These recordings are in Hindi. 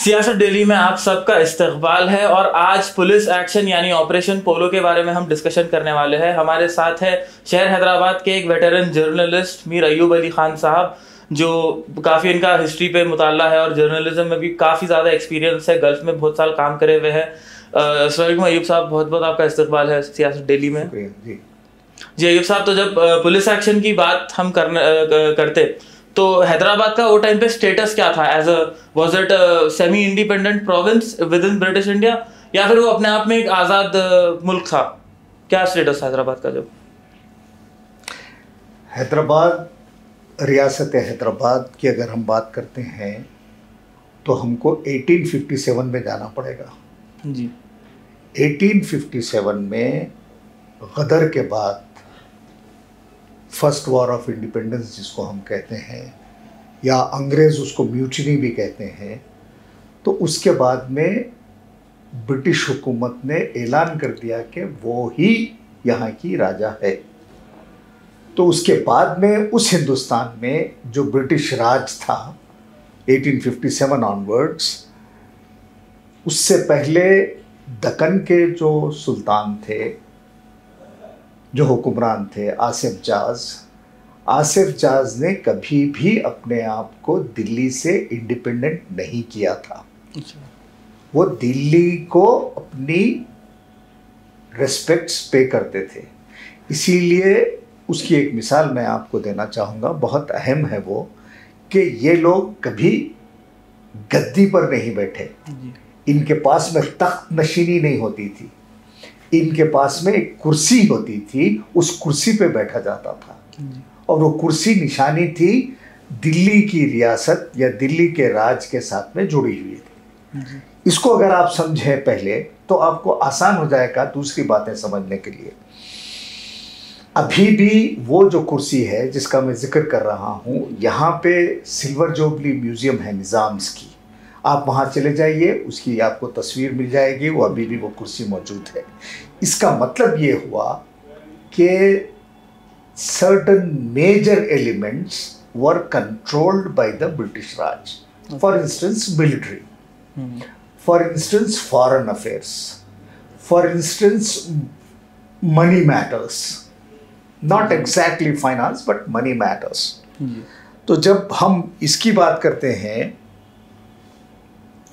सियासत दिल्ली में आप सबका इस्तकबाल है और आज पुलिस एक्शन यानी ऑपरेशन पोलो के बारे में हम डिस्कशन करने वाले हैं। हमारे साथ है शहर हैदराबाद के एक वेटरन जर्नलिस्ट मीर अयूब अली खान साहब, जो काफ़ी इनका हिस्ट्री पे मुताला है और जर्नलिज्म में भी काफ़ी ज़्यादा एक्सपीरियंस है। गल्फ में बहुत साल काम करे हुए हैं। अस्सलाम अयूब साहब, बहुत बहुत आपका इस्तकबाल है सियासत दिल्ली में। जी अयूब साहब, तो जब पुलिस एक्शन की बात हम करते तो हैदराबाद का वो टाइम पे स्टेटस क्या था? As was it semi independent province within British India, या फिर वो अपने आप में एक आज़ाद मुल्क था? क्या स्टेटस था हैदराबाद का? जब हैदराबाद, रियासत हैदराबाद की अगर हम बात करते हैं तो हमको 1857 में जाना पड़ेगा। जी 1857 में गदर के बाद फर्स्ट वॉर ऑफ इंडिपेंडेंस जिसको हम कहते हैं, या अंग्रेज़ उसको म्यूटिनी भी कहते हैं, तो उसके बाद में ब्रिटिश हुकूमत ने ऐलान कर दिया कि वो ही यहाँ की राजा है। तो उसके बाद में उस हिंदुस्तान में जो ब्रिटिश राज था 1857 ऑनवर्ड्स, उससे पहले दक्कन के जो सुल्तान थे, जो हुक्मरान थे, आसिफ जाज ने कभी भी अपने आप को दिल्ली से इंडिपेंडेंट नहीं किया था। वो दिल्ली को अपनी रिस्पेक्ट्स पे करते थे। इसीलिए उसकी एक मिसाल मैं आपको देना चाहूँगा, बहुत अहम है वो, कि ये लोग कभी गद्दी पर नहीं बैठे। इनके पास में तख्त नशीनी नहीं होती थी, इनके पास में एक कुर्सी होती थी, उस कुर्सी पे बैठा जाता था। और वो कुर्सी निशानी थी दिल्ली की रियासत या दिल्ली के राज के साथ में जुड़ी हुई थी। इसको अगर आप समझें पहले तो आपको आसान हो जाएगा दूसरी बातें समझने के लिए। अभी भी वो जो कुर्सी है जिसका मैं जिक्र कर रहा हूँ, यहाँ पे सिल्वर जुबली म्यूजियम है निज़ाम्स की, आप वहाँ चले जाइए, उसकी आपको तस्वीर मिल जाएगी, वो अभी भी वो कुर्सी मौजूद है। इसका मतलब ये हुआ कि certain major elements were controlled by the British Raj. For instance military, for instance foreign affairs, for instance money matters, not exactly finance but money matters. तो जब हम इसकी बात करते हैं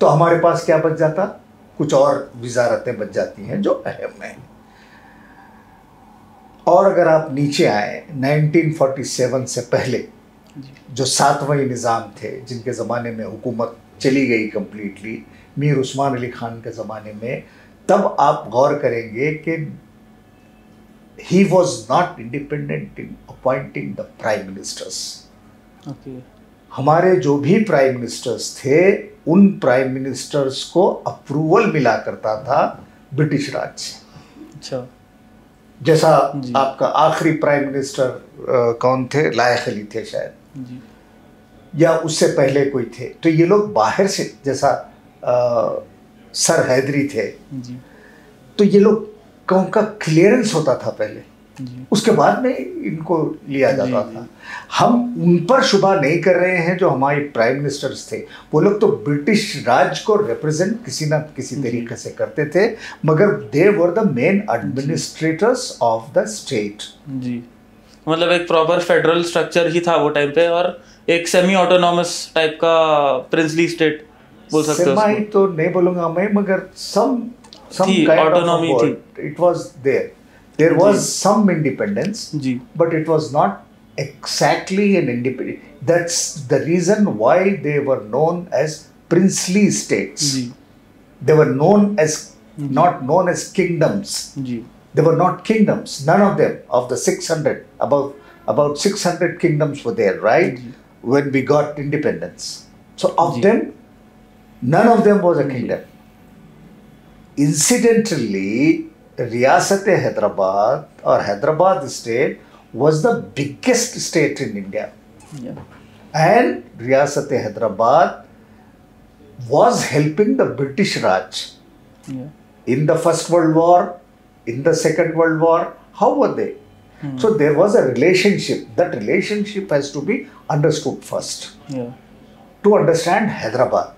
तो हमारे पास क्या बच जाता? कुछ और वजारतें बच जाती हैं जो अहम हैं। और अगर आप नीचे आए 1947 से पहले जो सातवें निज़ाम थे, जिनके ज़माने में हुकूमत चली गई कम्प्लीटली, मीर उस्मान अली खान के ज़माने में, तब आप गौर करेंगे कि he was not independent in appointing the prime ministers. हमारे जो भी प्राइम मिनिस्टर्स थे, उन प्राइम मिनिस्टर्स को अप्रूवल मिला करता था ब्रिटिश राज से। अच्छा, जैसा आपका आखिरी प्राइम मिनिस्टर कौन थे? लायक अली थे शायद, या उससे पहले कोई थे। तो ये लोग बाहर से, जैसा सर हैदरी थे, तो ये लोग का क्लियरेंस होता था पहले, उसके बाद में इनको लिया जाता था। हम उन पर शुबा नहीं कर रहे हैं जो हमारे प्राइम मिनिस्टर्स थे, वो लोग तो ब्रिटिश राज को रिप्रेजेंट किसी ना किसी तरीके से करते थे, मगर they were the main administrators of the state. जी, मतलब एक प्रॉपर फेडरल स्ट्रक्चर ही था वो टाइम पे, और एक सेमी ऑटोनॉमस टाइप का प्रिंसली स्टेट बोल सकते हो। सेमी तो नहीं बोलूँगा मैं, मगर some kind autonomy of it was there. There was some independence, but it was not exactly an independent. That's the reason why they were known as princely states. They were known as not known as kingdoms. They were not kingdoms. None of them of the 600, about 600 kingdoms were there, right? When we got independence. So of them, none of them was a kingdom. Incidentally, रियासत हैदराबाद और Hyderabad state was the biggest state in India. And रियासत Hyderabad was helping the British Raj in the First World War, in the Second World War. How were they? So there was a relationship. That relationship has to be understood first. To understand Hyderabad.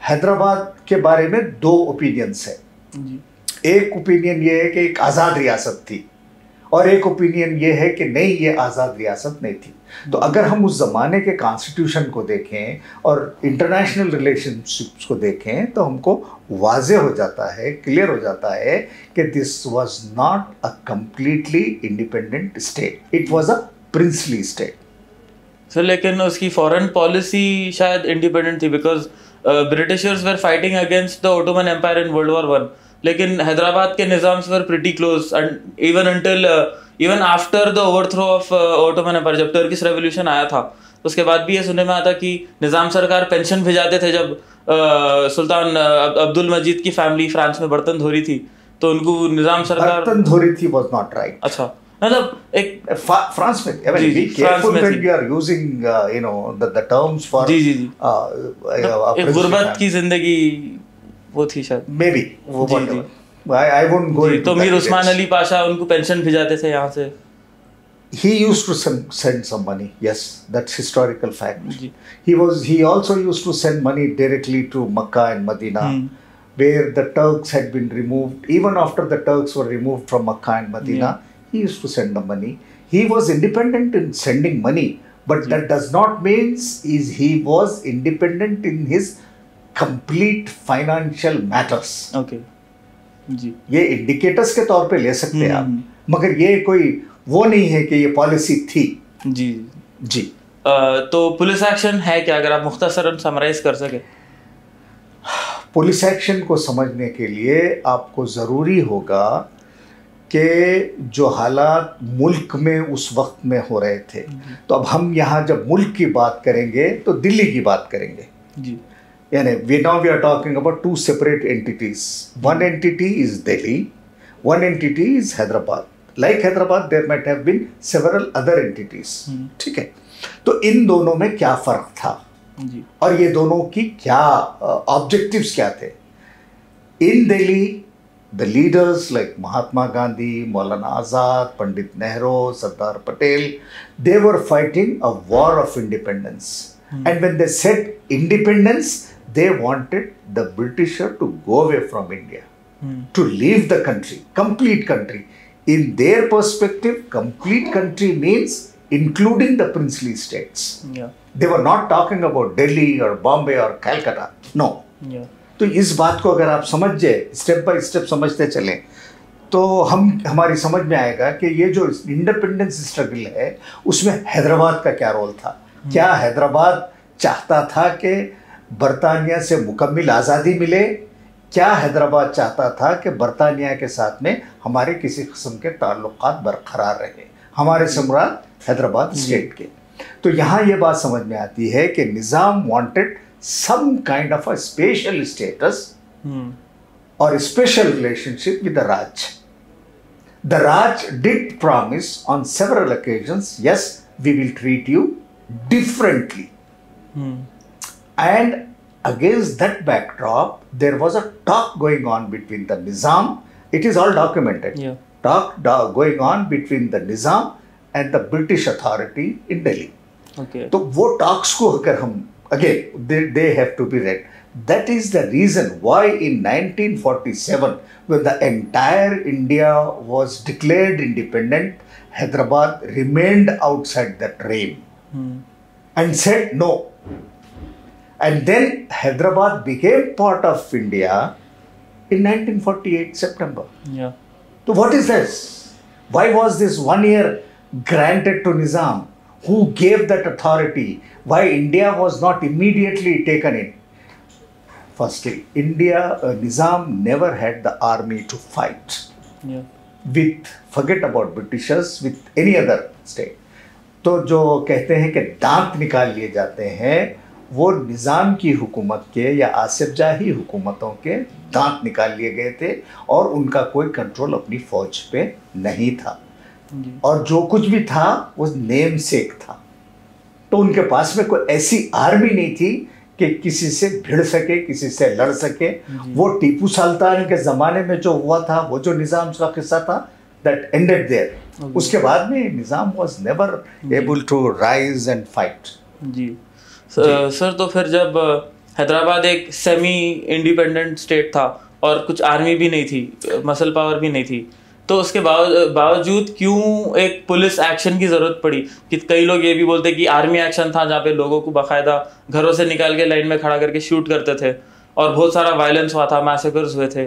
Hyderabad के बारे में दो ओपिनियंस है। एक ओपिनियन ये है कि एक आज़ाद रियासत थी और एक ओपिनियन ये है कि नहीं, ये आज़ाद रियासत नहीं थी। तो अगर हम उस ज़माने के कॉन्स्टिट्यूशन को देखें और इंटरनेशनल रिलेशनशिप्स को देखें तो हमको वाज़े हो जाता है, क्लियर हो जाता है कि this was not a completely independent state, it was a princely state. Sir लेकिन उसकी फॉरेन पॉलिसी शायद इंडिपेंडेंट थी, because Britishers were fighting against the Ottoman Empire in World War one, लेकिन हैदराबाद के Nizams were pretty close and even after the overthrow of Ottoman Empire, जब टर्किश रेवोल्यूशन आया था उसके बाद भी ये सुनने में आता कि निज़ाम सरकार पेंशन भिजाते थे जब सुल्तान अब्दुल मजीद की फैमिली फ्रांस में बर्तन धो रही थी तो उनको निज़ाम सरकार बर्तन धो रही थी वाज नॉट राइट। अच्छा, मतलब एक फ्रांस में be careful when we are using you know the terms for जी एक गुर्बत की जिंदगी वो थी शायद, मे बी वो I won't go into तो मीर that उस्मान details. अली पाशा उनको पेंशन भिजाते थे यहाँ से। He used to send some money. Yes, that's historical fact. Ji. He also used to send money directly to Makkah and Medina, where the Turks had been removed. Even after the Turks were removed from Makkah and Medina, he used to send the money. He was independent in sending money, but that does not mean he was independent in his complete financial matters. Okay. जी, ये इंडिकेटर्स के तौर पे ले सकते हैं आप, मगर ये कोई वो नहीं है कि ये पॉलिसी थी। जी जी तो पुलिस एक्शन है क्या, अगर आप मुख्तसरन समराइज कर सके? पुलिस एक्शन को समझने के लिए आपको ज़रूरी होगा कि जो हालात मुल्क में उस वक्त में हो रहे थे, तो अब हम यहाँ जब मुल्क की बात करेंगे तो दिल्ली की बात करेंगे जी। यानी we are talking about two separate entities. One entity is Delhi, one entity is Hyderabad. Like Hyderabad, there might have been several other entities. ठीक है, तो इन दोनों में क्या फ़र्क था जी, और ये दोनों की क्या ऑब्जेक्टिव्स क्या थे? In Delhi, the leaders like Mahatma Gandhi, Maulana Azad, Pandit Nehru, Sardar Patel, they were fighting a war of independence. And when they said independence, they wanted the Britisher to go away from India, to leave the country, complete country. In their perspective, complete country means including the princely states. Yeah. They were not talking about Delhi or Bombay or Calcutta. No. Yeah. तो इस बात को अगर आप समझ जाए, स्टेप बाय स्टेप समझते चलें, तो हमारी समझ में आएगा कि ये जो इंडिपेंडेंस स्ट्रगल है उसमें हैदराबाद का क्या रोल था। क्या हैदराबाद चाहता था कि बरतानिया से मुकम्मल आज़ादी मिले? क्या हैदराबाद चाहता था कि बरतानिया के साथ में हमारे किसी किस्म के ताल्लुकात बरकरार रहे? हमारे से मुराद हैदराबाद स्टेट के। तो यहाँ ये बात समझ में आती है कि Nizam wanted some kind of a special status और special relationship with the Raj. The Raj did promise on several occasions, yes we will treat you differently. And against that backdrop, there was a talk going on between the Nizam. It is all documented. Yeah. Talk going on between the Nizam and the British authority in Delhi. Okay. तो वो talks को अगर हम again they have to be read. That is the reason why in 1947, when the entire India was declared independent, Hyderabad remained outside that realm. And said no. And then Hyderabad became part of India in 1948 September. Yeah. So what is this? Why was this 1 year granted to Nizam? Who gave that authority? Why India was not immediately taken in? Firstly, Nizam never had the army to fight. Yeah. Forget about Britishers, with any other state. तो जो कहते हैं कि दांत निकाल लिए जाते हैं, वो निज़ाम की हुकूमत के या आसिफ जाही हुकूमतों के दांत निकाल लिए गए थे और उनका कोई कंट्रोल अपनी फ़ौज पे नहीं था। और जो कुछ भी था वो नेम सेक था। तो उनके पास में कोई ऐसी आर्मी नहीं थी कि किसी से भिड़ सके, किसी से लड़ सके। वो टीपू सुल्तान के ज़माने में जो हुआ था, वो जो निज़ाम का किस्सा था, that ended there. उसके बाद में Nizam was never able to rise and fight. जी सर, तो फिर जब हैदराबाद एक सेमी इंडिपेंडेंट स्टेट था और कुछ आर्मी भी नहीं थी, मसल पावर भी नहीं थी, तो उसके बावजूद क्यों एक पुलिस एक्शन की ज़रूरत पड़ी? कि कई लोग ये भी बोलते कि आर्मी एक्शन था जहाँ पे लोगों को बाकायदा घरों से निकाल के लाइन में खड़ा करके शूट करते थे और बहुत सारा वायलेंस हुआ था, मैसेकर्स हुए थे,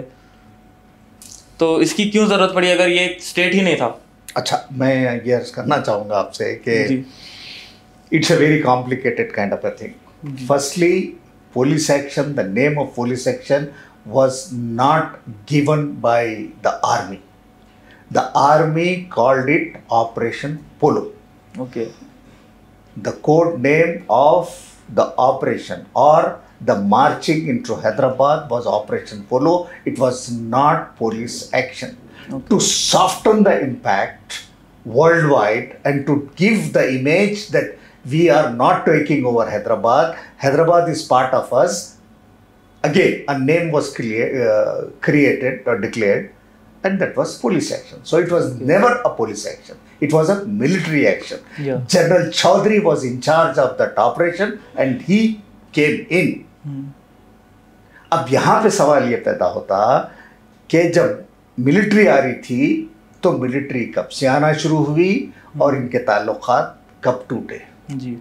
तो इसकी क्यों ज़रूरत पड़ी अगर ये स्टेट ही नहीं था? अच्छा, मैं ये अर्ज करना चाहूँगा आपसे कि it's a very complicated kind of a thing. Firstly, police action, the name of police action was not given by the army. The army called it Operation Polo. Okay. The code name of the operation or the marching into Hyderabad was Operation Polo. It was not police action. Okay. To soften the impact worldwide and to give the image that we are not taking over Hyderabad. Hyderabad is part of us. Again, a name was created or declared, and that was police action. So it was never a police action. It was a military action. Yeah. General Chaudhary was in charge of that operation, and he came in. अब यहाँ पे सवाल ये पैदा होता कि जब मिलिट्री आ रही थी, तो मिलिट्री कब से आना शुरू हुई और इनके ताल्लुकात कब टूटे, जी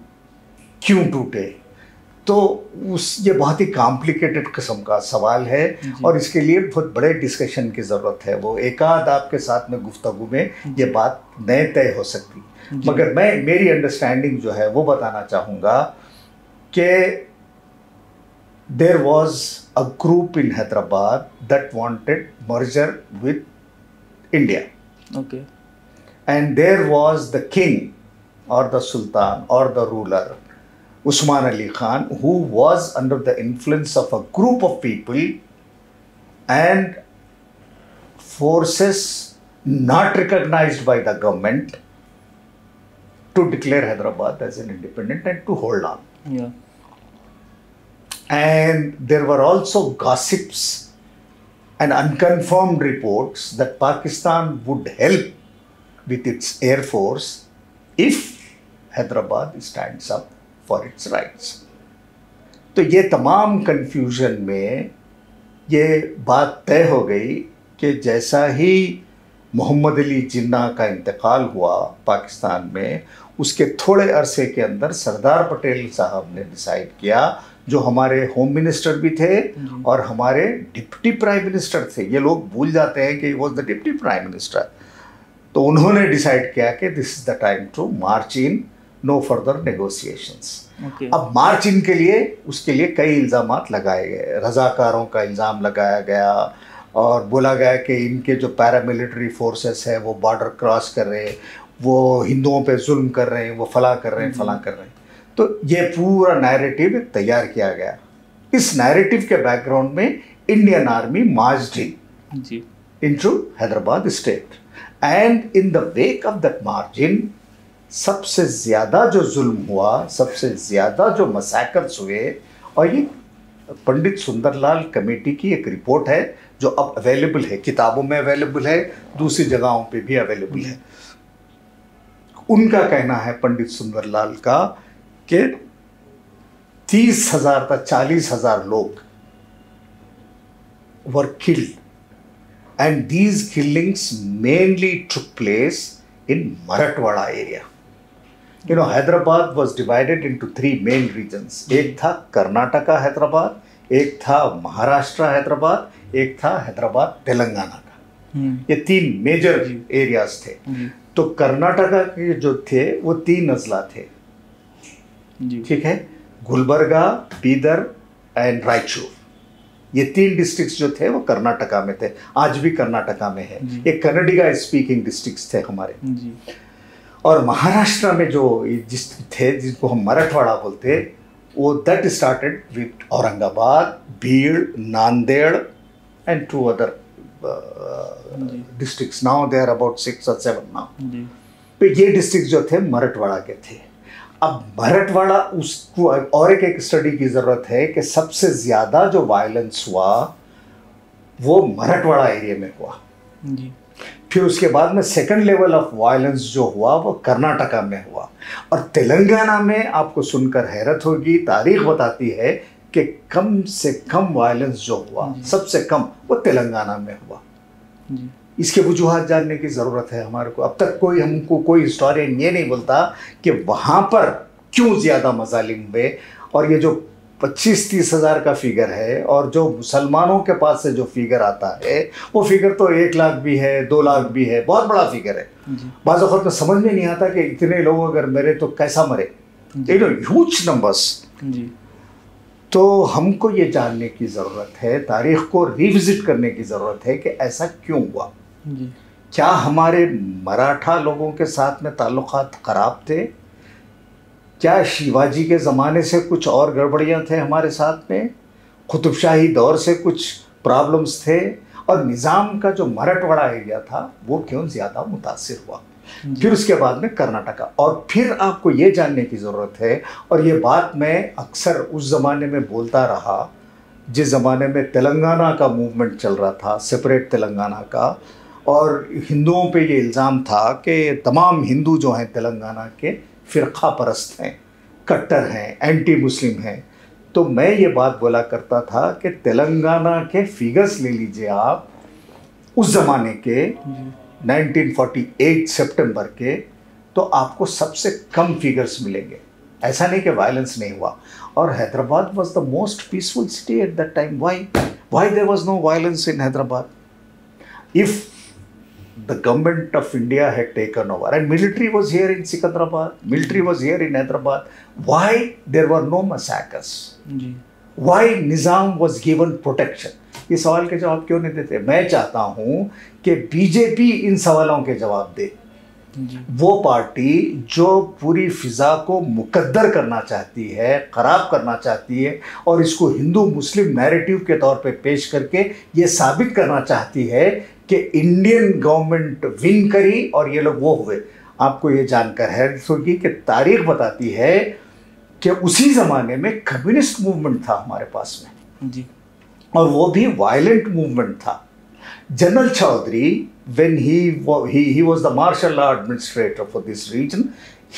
क्यों टूटे? तो ये बहुत ही कॉम्प्लिकेटेड किस्म का सवाल है और इसके लिए बहुत बड़े डिस्कशन की ज़रूरत है. वो एक आध आपके साथ में गुफ्तगू में ये बात नए तय हो सकती, मगर मैं मेरी अंडरस्टैंडिंग जो है वो बताना चाहूँगा कि there was a group in Hyderabad that wanted merger with India. Okay. And there was the king or the Sultan or the ruler, Usman Ali Khan, who was under the influence of a group of people and forces not recognized by the government to declare Hyderabad as an independent and to hold on. Yeah. And there were also gossips and unconfirmed reports that Pakistan would help with its air force if Hyderabad stands up for its rights. तो ये तमाम कन्फ्यूजन में ये बात तय हो गई कि जैसा ही मोहम्मद अली जिन्ना का इंतकाल हुआ पाकिस्तान में, उसके थोड़े अरसे के अंदर सरदार पटेल साहब ने डिसाइड किया, जो हमारे होम मिनिस्टर भी थे और हमारे डिप्टी प्राइम मिनिस्टर थे. ये लोग भूल जाते हैं कि was the deputy prime minister. तो उन्होंने डिसाइड किया कि this is the time to march in, no further negotiations. अब मार्च इन के लिए उसके लिए कई इल्ज़ामात लगाए गए. रज़ाकारों का इल्ज़ाम लगाया गया और बोला गया कि इनके जो पैरामिलिट्री फोर्सेस है वो बॉर्डर क्रॉस कर रहे हैं, वो हिंदुओं पे जुल्म कर रहे हैं, वो फला कर रहे हैं, फला कर रहे हैं. तो ये पूरा नैरेटिव तैयार किया गया. इस नैरेटिव के बैकग्राउंड में Indian army marched in into Hyderabad state. And in the wake of that margin सबसे ज़्यादा जो जुल्म हुआ, सबसे ज़्यादा जो मसैकर्स हुए, और ये पंडित सुंदरलाल कमेटी की एक रिपोर्ट है जो अब अवेलेबल है, किताबों में अवेलेबल है, दूसरी जगहों पे भी अवेलेबल है. उनका कहना है पंडित सुंदरलाल का कि 30,000 तक 40,000 लोग were killed, and these killings mainly took place in Marathwada area. You know, Hyderabad was divided into 3 main regions. एक था कर्नाटका हैदराबाद, एक था महाराष्ट्र हैदराबाद, एक था हैदराबाद तेलंगाना का. ये 3 मेजर एरियाज थे. तो कर्नाटका के जो थे वो 3 अजला थे, ठीक है, गुलबर्गा, बीदर एंड रायचूर. ये 3 डिस्ट्रिक्ट्स जो थे वो कर्नाटका में थे, आज भी कर्नाटका में है. ये कन्नडिगा स्पीकिंग डिस्ट्रिक्ट्स थे हमारे. और महाराष्ट्र में जो थे जिनको हम मराठवाड़ा बोलते, वो that started with Aurangabad, Beed, Nanded and 2 other districts. Now they are about 6 or 7 now. तो ये डिस्ट्रिक्ट जो थे मराठवाड़ा के थे. अब मराठवाड़ा, उसको और एक स्टडी की ज़रूरत है कि सबसे ज़्यादा जो वायलेंस हुआ वो मराठवाड़ा एरिया में हुआ. फिर उसके बाद में सेकंड लेवल ऑफ वायलेंस जो हुआ वो कर्नाटका में हुआ. और तेलंगाना में आपको सुनकर हैरत होगी, तारीख बताती है कि कम से कम वायलेंस जो हुआ, सबसे कम, वो तेलंगाना में हुआ। इसके वजूहात जानने की ज़रूरत है हमारे को। अब तक हमको कोई हिस्टोरियन ये नहीं बोलता कि वहाँ पर क्यों ज़्यादा मजालिम हुए। और ये जो 25-30 हज़ार का फिगर है और जो मुसलमानों के पास से जो फिगर आता है वो फिगर तो 1 लाख भी है, 2 लाख भी है, बहुत बड़ा फिगर है। बाज़ वक़्त तो समझ में नहीं आता कि इतने लोग अगर मरे तो कैसा मरे, ह्यूज नंबर्स। तो हमको ये जानने की ज़रूरत है, तारीख़ को रिविज़िट करने की ज़रूरत है कि ऐसा क्यों हुआ। क्या हमारे मराठा लोगों के साथ में ताल्लुकात ख़राब थे? क्या शिवाजी के ज़माने से कुछ और गड़बड़ियाँ थे हमारे साथ में? कुतुबशाही दौर से कुछ प्रॉब्लम्स थे? और निज़ाम का जो मराठवाड़ा एरिया था वो क्यों ज़्यादा मुतासिर हुआ? फिर उसके बाद में कर्नाटका। और फिर आपको ये जानने की ज़रूरत है, और ये बात मैं अक्सर उस ज़माने में बोलता रहा जिस ज़माने में तेलंगाना का मूवमेंट चल रहा था, सेपरेट तेलंगाना का, और हिंदुओं पे ये इल्ज़ाम था कि तमाम हिंदू जो हैं तेलंगाना के फ़िरक़ा परस्त हैं, कट्टर हैं, एंटी मुस्लिम हैं। तो मैं ये बात बोला करता था कि तेलंगाना के फिगर्स ले लीजिए आप, उस ज़माने के 1948 सितंबर के, तो आपको सबसे कम फिगर्स मिलेंगे। ऐसा नहीं कि वायलेंस नहीं हुआ। और Hyderabad was the most peaceful city at that time. Why there was no violence in Hyderabad? If the government of India had taken over and military was here in Secunderabad, military was here in Hyderabad, why there were no massacres? Why Nizam was given protection? ये सवाल के जवाब क्यों नहीं देते? मैं चाहता हूँ कि बीजेपी इन सवालों के जवाब दे। वो पार्टी जो पूरी फिजा को मुकद्दर करना चाहती है, ख़राब करना चाहती है, और इसको हिंदू मुस्लिम नैरेटिव के तौर पे पेश करके ये साबित करना चाहती है कि इंडियन गवर्नमेंट विन करी और ये लोग वो हुए। आपको ये जानकर हैरत होगी कि तारीख बताती है कि उसी ज़माने में कम्युनिस्ट मूवमेंट था हमारे पास में जी, और वो भी वायलेंट मूवमेंट था। General Chaudhuri, when he was the martial law administrator for this region,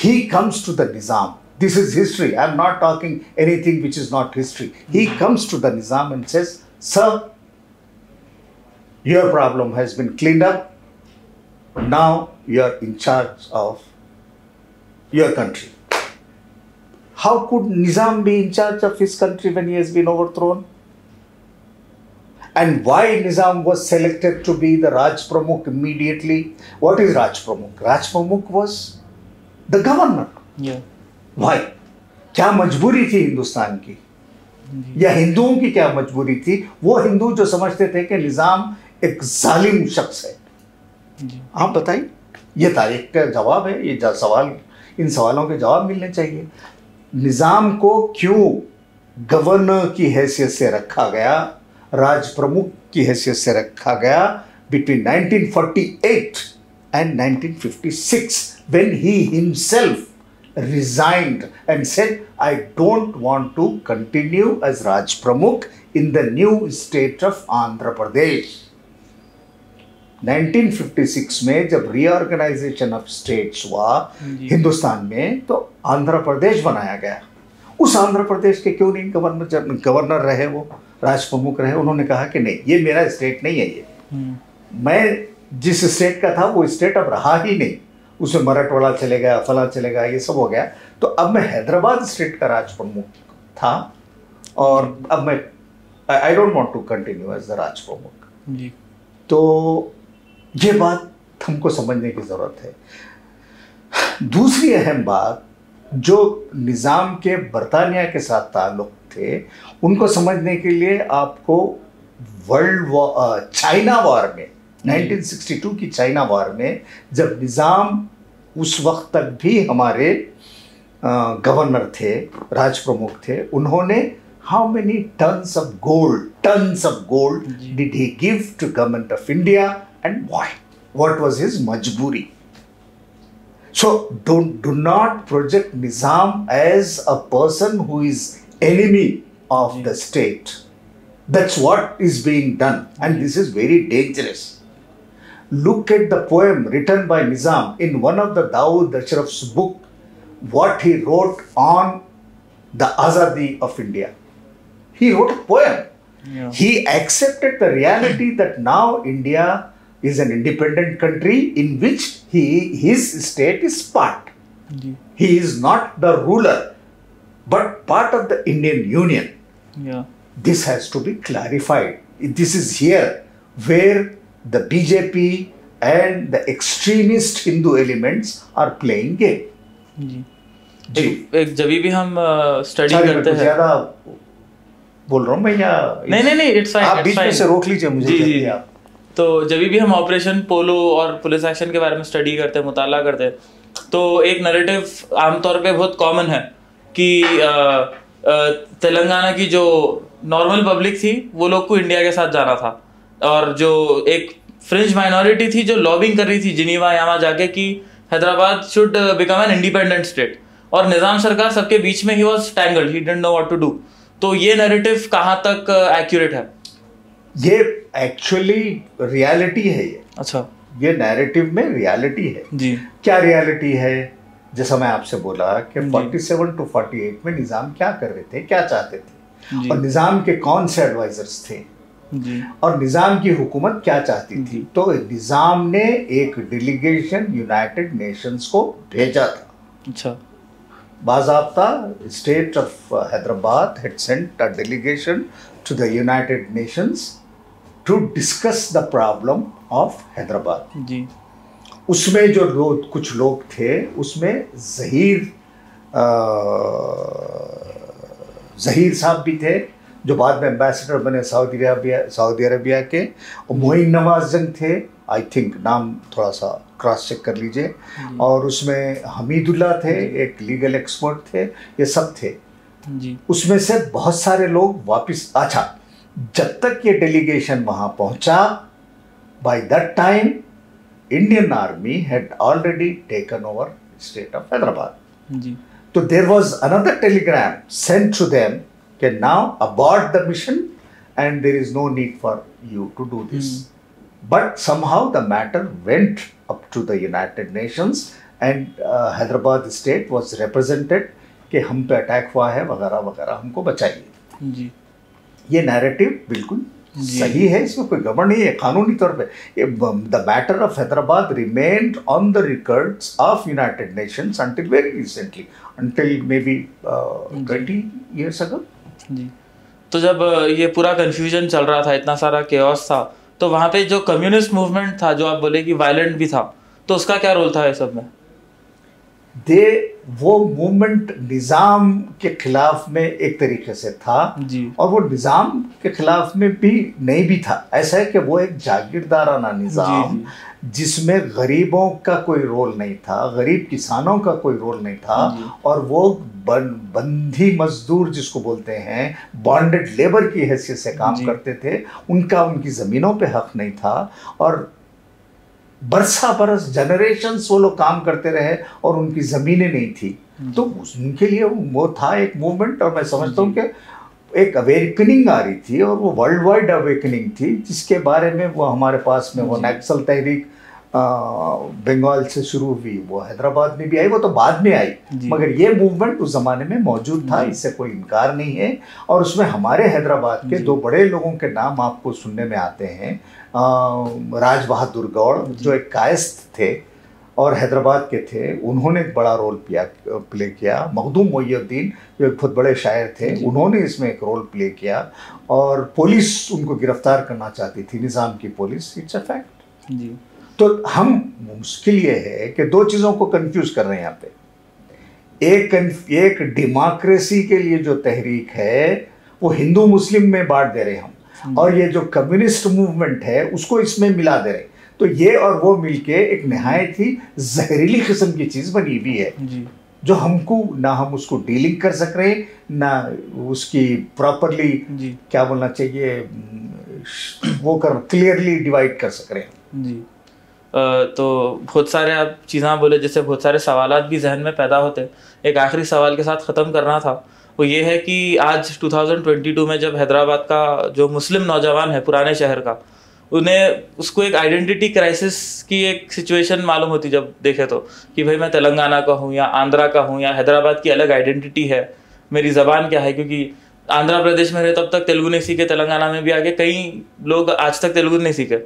he comes to the Nizam. This is history. I am not talking anything which is not history. He comes to the Nizam and says, "Sir, your problem has been cleaned up. Now you are in charge of your country." How could Nizam be in charge of his country when he has been overthrown? And why Nizam was selected to be the Raj Pramukh immediately? What is Raj Pramukh? Raj Pramukh was the governor. Yeah. Why? क्या मजबूरी थी हिंदुस्तान की, या हिंदुओं की क्या मजबूरी थी? वो हिंदू जो समझते थे कि निज़ाम एक जालिम शख्स है। आप बताइए, ये तारीख का जवाब है, ये सवाल, इन सवालों के जवाब मिलने चाहिए। निज़ाम को क्यों गवर्नर की हैसियत से रखा गया, राज प्रमुख की हैसियत से रखा गया between 1948 and 1956, when he himself resigned and said, "I don't want to continue as Raj Pramukh in the new state of Andhra Pradesh." 1956 में जब रीऑर्गेनाइजेशन ऑफ स्टेट्स हुआ हिंदुस्तान में, तो आंध्र प्रदेश बनाया गया। उस आंध्र प्रदेश के क्यों नहीं गवर्नर रहे, वो राज प्रमुख रहे? उन्होंने कहा कि नहीं, ये मेरा स्टेट नहीं है, ये मैं जिस स्टेट का था वो स्टेट अब रहा ही नहीं, उसमें मराठवाड़ा चले गया, फला चले गया, ये सब हो गया। तो अब मैं हैदराबाद स्टेट का राज प्रमुख था, और अब मैं I don't want to continue as the Raj Pramukh. तो ये बात हमको समझने की ज़रूरत है। दूसरी अहम बात, जो निज़ाम के बरतानिया के साथ ताल्लुक़ थे, उनको समझने के लिए आपको चाइना वॉर में, 1962 की चाइना वॉर में, जब निज़ाम उस वक्त तक भी हमारे गवर्नर थे, राज प्रमुख थे, उन्होंने how many tons of gold did he give to government of India and why? What was his मजबूरी? So do not project Nizam as a person who is enemy of the state. That's what is being done, and this is very dangerous. Look at the poem written by Nizam in one of the Dawood Ashraf's book, what he wrote on the Azadi of India. He wrote a poem. Yeah. He accepted the reality that now India is an independent country in which his state is part. जी. He is not the ruler, but part of the Indian Union. Yeah. This has to be clarified. This is here where the BJP and the extremist Hindu elements are playing game. जी. जी. एक जब भी हम स्टडी Sorry, करते मैं हैं, ज्यादा बोल रहा हूँ मैं, या नहीं, इट्स फाइन, आप बीच में से रोक लीजिए मुझे. जी, कहते जी. आप. तो जब भी हम ऑपरेशन पोलो और पुलिस एक्शन के बारे में स्टडी करते हैं, मुताला करते हैं, तो एक नैरेटिव आमतौर पे बहुत कॉमन है कि तेलंगाना की जो नॉर्मल पब्लिक थी वो लोग को इंडिया के साथ जाना था, और जो एक फ्रेंच माइनॉरिटी थी जो लॉबिंग कर रही थी जिनीवा यहाँ जाके कि Hyderabad should become an independent state, और निजाम सरकार सबके बीच में ही was tangled, he didn't know what to do. तो ये नैरेटिव कहाँ तक एक्यूरेट है? ये एक्चुअली रियलिटी है. ये अच्छा, ये नैरेटिव में रियलिटी है. जी. क्या रियलिटी है? जैसा मैं आपसे बोला कि 47 to 48 में निजाम क्या कर रहे थे, क्या चाहते थे, जी. और निजाम के कौन से एडवाइजर्स थे, जी. और निजाम की हुकूमत क्या चाहती थी. तो निजाम ने एक डेलीगेशन यूनाइटेड नेशंस को भेजा था. अच्छा. बाज़ाब्ता state of Hyderabad had sent a delegation to the United Nations to discuss the problem of Hyderabad. जी. उसमें जो कुछ लोग थे, उसमें ज़हीर साहब भी थे जो बाद में एम्बेसडर बने सऊदी अरबिया के, और मोइन नवाज जंग थे, आई थिंक नाम थोड़ा सा क्रॉस चेक कर लीजिए, और उसमें हमीदुल्ला थे, एक लीगल एक्सपर्ट थे, ये सब थे. जी. उसमें से बहुत सारे लोग वापस. अच्छा, जब तक ये डेलीगेशन वहाँ पहुँचा, by that time Indian army had already taken over state of Hyderabad. जी. So there was another telegram sent to them that now abort the mission and there is no need for you to do this. But somehow the matter went up to the United Nations and Hyderabad state was represented कि हम पे अटैक हुआ है वगैरह वगैरह, हमको बचाइए. जी. ये नैरेटिव बिल्कुल सही है, इसमें कोई गड़बड़ नहीं है. कानूनी तौर पे the matter of Hyderabad remained on the records of United Nations until very recently, until may be 20 years ago. जी. तो जब ये पूरा कंफ्यूजन चल रहा था, इतना सारा केओस था, तो वहाँ पे जो कम्युनिस्ट मूवमेंट था, जो आप बोले कि वायलेंट भी था, तो उसका क्या रोल था ये सब में? वो मूवमेंट निज़ाम के खिलाफ में एक तरीके से था जी. और वो निज़ाम के खिलाफ में भी नहीं भी था. ऐसा है कि वो एक जागीरदाराना निज़ाम जिसमें गरीबों का कोई रोल नहीं था, गरीब किसानों का कोई रोल नहीं था, और वो बंधी मजदूर जिसको बोलते हैं, बॉन्डेड लेबर की हैसियत से काम करते थे. उनकी ज़मीनों पे हक नहीं था, और बरसा बरस जनरेशंस वो लोग काम करते रहे और उनकी ज़मीनें नहीं थी. तो उनके लिए वो था एक मूवमेंट, और मैं समझता हूँ कि एक अवेकनिंग आ रही थी, और वो वर्ल्ड वाइड अवेकनिंग थी, जिसके बारे में वो हमारे पास में वो नक्सल तहरीक बंगाल से शुरू हुई, वो हैदराबाद में भी आई, वो तो बाद में आई, मगर ये मूवमेंट उस ज़माने में मौजूद था, इससे कोई इनकार नहीं है. और उसमें हमारे हैदराबाद के दो बड़े लोगों के नाम आपको सुनने में आते हैं. राज बहादुर गौड़ जो एक कायस्थ थे और हैदराबाद के थे, उन्होंने एक बड़ा रोल प्ले किया. मखदूम मोइनुद्दीन जो एक बहुत बड़े शायर थे, उन्होंने इसमें एक रोल प्ले किया, और पुलिस उनको गिरफ्तार करना चाहती थी, निज़ाम की पुलिस. इट्स अ फैक्ट जी. तो हम मुश्किल ये है कि दो चीज़ों को कंफ्यूज कर रहे हैं यहाँ पे. एक डेमोक्रेसी के लिए जो तहरीक है वो हिंदू मुस्लिम में बांट दे रहे हैं हम, और ये जो कम्युनिस्ट मूवमेंट है उसको इसमें मिला दे रहे हैं. तो ये और वो मिलके एक नहायत ही जहरीली किस्म की चीज़ बनी हुई है जी. जो हमको ना हम उसको डीलिंग कर सक रहे, ना उसकी प्रॉपरली क्या बोलना चाहिए वो कर क्लियरली डिवाइड कर सक रहे हैं जी. तो बहुत सारे आप चीज़ें बोले, जैसे बहुत सारे सवालात भी जहन में पैदा होते हैं. एक आखिरी सवाल के साथ ख़त्म करना था, वो ये है कि आज 2022 में जब हैदराबाद का जो मुस्लिम नौजवान है पुराने शहर का, उसको एक आइडेंटिटी क्राइसिस की एक सिचुएशन मालूम होती जब देखे तो, कि भाई मैं तेलंगाना का हूँ या आंध्रा का हूँ या हैदराबाद की अलग आइडेंटिटी है, मेरी ज़बान क्या है, क्योंकि आंध्र प्रदेश में रहे तब तक तेलुगु नहीं सीखे, तेलंगाना में भी आके कई लोग आज तक तेलुगु नहीं सीखे।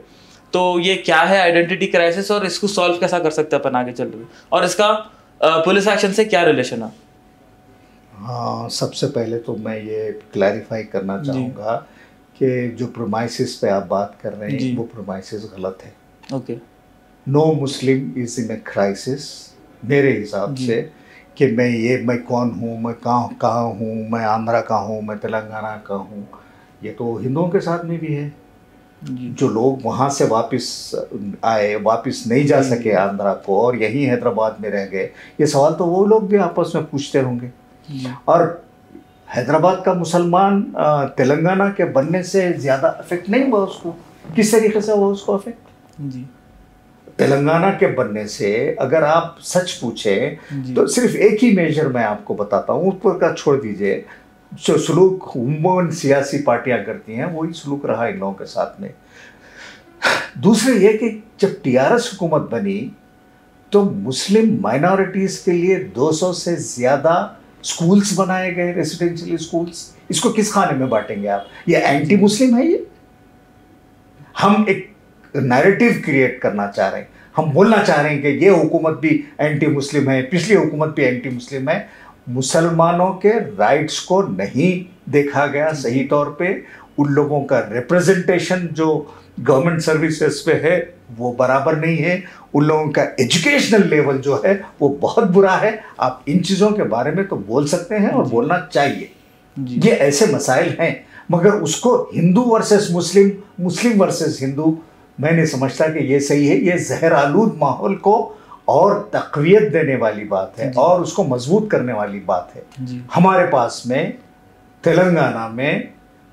तो ये क्या है आइडेंटिटी क्राइसिस और इसको सॉल्व कैसा कर सकते हैं अपन आगे चल रहे, और इसका पुलिस एक्शन से क्या रिलेशन है? हाँ, सबसे पहले तो मैं ये क्लैरिफाई करना चाहूँगा कि जो प्रोमाइसिस पे आप बात कर रहे हैं वो प्रोमाइसिस गलत है। Okay. No Muslim is in a crisis मेरे हिसाब से, कि मैं कौन हूँ, मैं कहाँ हूँ, मैं आंध्रा का हूँ, मैं तेलंगाना का हूँ। ये तो हिंदुओं के साथ में भी है। जो लोग वहाँ से वापस आए, वापस नहीं जा सके आंध्रा को और यहीं हैदराबाद में रह गए, ये सवाल तो वो लोग भी आपस में पूछते होंगे। और हैदराबाद का मुसलमान तेलंगाना के बनने से ज़्यादा अफेक्ट नहीं हुआ उसको। किस तरीके से हुआ उसको अफेक्ट? तेलंगाना के बनने से अगर आप सच पूछें तो सिर्फ एक ही मेजर मैं आपको बताता हूँ, ऊपर का छोड़ दीजिए। जो सलूक उम्मन सियासी पार्टियां करती हैं वही सलूक रहा इन लोगों के साथ में। दूसरे ये कि जब टीआरएस हुकूमत बनी तो मुस्लिम माइनॉरिटीज के लिए 200 से ज़्यादा स्कूल्स बनाए गए, रेसिडेंशियल स्कूल्स। इसको किस खाने में बांटेंगे आप? ये एंटी मुस्लिम है। ये हम एक नैरेटिव क्रिएट करना चाह रहे हैं, हम बोलना चाह रहे हैं कि ये हुकूमत भी एंटी मुस्लिम है, पिछली हुकूमत भी एंटी मुस्लिम है। मुसलमानों के राइट्स को नहीं देखा गया सही तौर पे। उन लोगों का रिप्रेजेंटेशन जो गवर्नमेंट सर्विसेज पे है वो बराबर नहीं है। उन लोगों का एजुकेशनल लेवल जो है वो बहुत बुरा है। आप इन चीज़ों के बारे में तो बोल सकते हैं और बोलना चाहिए, ये ऐसे मसाइल हैं। मगर उसको हिंदू वर्सेस मुस्लिम, मुस्लिम वर्सेस हिंदू, मैं नहीं समझता कि ये सही है। ये जहर आलूद माहौल को और तक़वियत देने वाली बात है और उसको मजबूत करने वाली बात है। हमारे पास में तेलंगाना में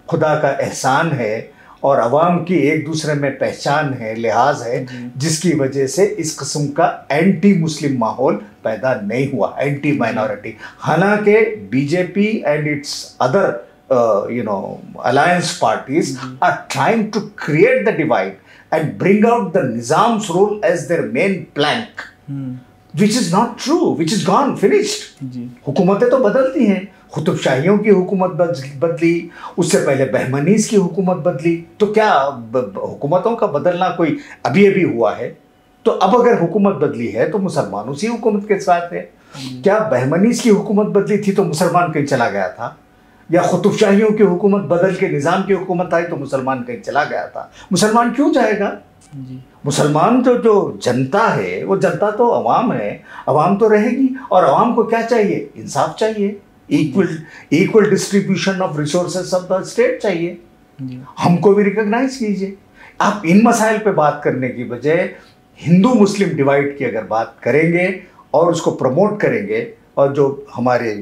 खुदा का एहसान है और अवाम की एक दूसरे में पहचान है, लिहाज है, जिसकी वजह से इस किस्म का एंटी मुस्लिम माहौल पैदा नहीं हुआ, एंटी माइनॉरिटी। हालांकि BJP and it's other alliance parties are trying to create the divide and bring out the Nizam's rule as their main plank, which is not true, which is gone, finished. हुकूमतें तो बदलती हैं, कुतुब शाहियों की हुकूमत बदली, उससे पहले बहमनीस की हुकूमत बदली। तो क्या हुकूमतों का बदलना कोई अभी हुआ है? तो अब अगर हुकूमत बदली है तो मुसलमान उसी हुकूमत के साथ है। क्या बहमनीस की हुकूमत बदली थी तो मुसलमान कहीं चला गया था? या कुतुब शाहियों की हुकूमत बदल के निज़ाम की हुकूमत आई तो मुसलमान कहीं चला गया था? मुसलमान क्यों जाएगा? मुसलमान जो जनता है वो जनता तो अवाम है, अवाम तो रहेगी। और अवाम को क्या चाहिए? इंसाफ चाहिए, equal distribution of resources of the state चाहिए। हमको भी रिकॉग्नाइज कीजिए। आप इन मसाइल पे बात करने की बजाय हिंदू मुस्लिम डिवाइड की अगर बात करेंगे और उसको प्रमोट करेंगे, और जो हमारे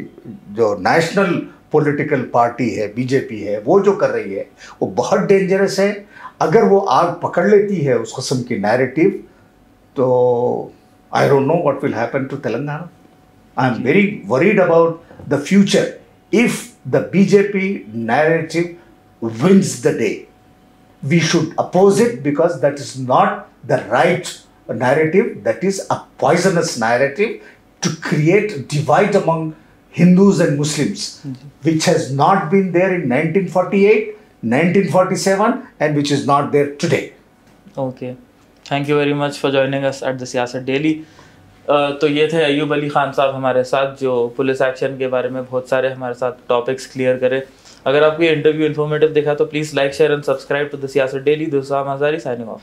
जो नेशनल पॉलिटिकल पार्टी है, बीजेपी है, वो जो कर रही है वो बहुत डेंजरस है। अगर वो आग पकड़ लेती है उस किस्म की नैरेटिव, तो I don't know what will happen to Telangana. I am very worried about the future if the BJP narrative wins the day. We should oppose it because that is not the right narrative. That is a poisonous narrative to create divide among Hindus and Muslims, which has not been there in 1948, 1947, and which is not there today. Okay, thank you very much for joining us at the Siyasat Daily. तो ये थे अय्यूब अली खान साहब हमारे साथ, जो पुलिस एक्शन के बारे में बहुत सारे हमारे साथ टॉपिक्स क्लियर करे। अगर आपको ये इंटरव्यू इन्फॉर्मेटिव दिखा तो please like, share and subscribe to the Siasat daily. This is Hazari signing of.